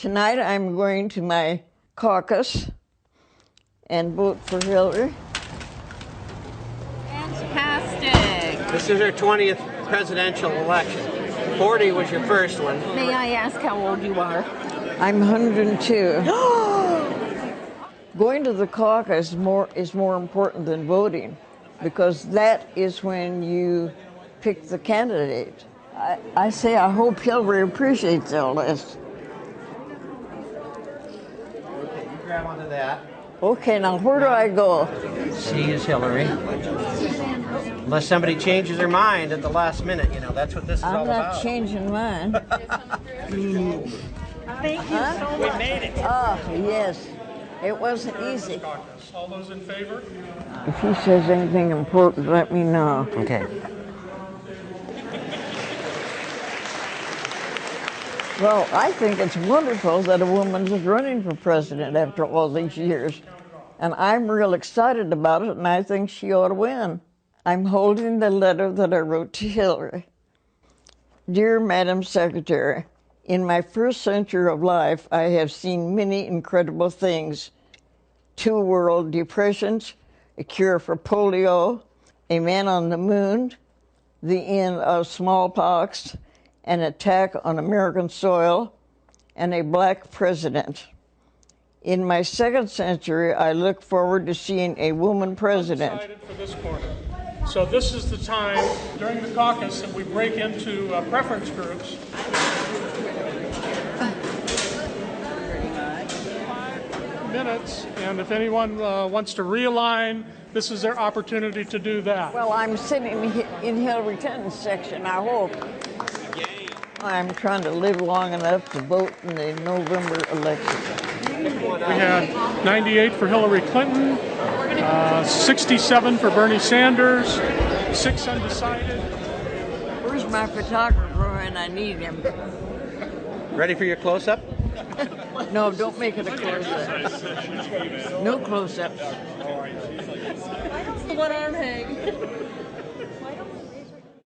Tonight I'm going to my caucus and vote for Hillary. Fantastic. This is her 20th presidential election. 40 was your first one. May I ask how old you are? I'm 102. Going to the caucus is more important than voting, because that is when you pick the candidate. I say I hope Hillary appreciates all this. Okay, you grab onto that. Okay, now where do I go? She is Hillary. Unless somebody changes their mind at the last minute, you know, that's what this is all I'm about. not changing mine. Thank you so much. We made it. Ah, yes. It wasn't easy. All those in favor? If he says anything important, let me know. Okay. Well, I think it's wonderful that a woman is running for president after all these years. And I'm real excited about it, and I think she ought to win. I'm holding the letter that I wrote to Hillary. Dear Madam Secretary, in my first century of life, I have seen many incredible things. 2 world depressions, a cure for polio, a man on the moon, the end of smallpox, an attack on American soil, and a black president. In my second century, I look forward to seeing a woman president. For this corner. So this is the time during the caucus that we break into preference groups. 5 minutes, and if anyone wants to realign, this is their opportunity to do that. Well, I'm sitting in Hillary Clinton's section, I hope. I'm trying to live long enough to vote in the November election. We had 98 for Hillary Clinton, 67 for Bernie Sanders, 6 undecided. Where's my photographer when I need him? Ready for your close-up? No, don't make it a close-up. No close-ups. One arm hang.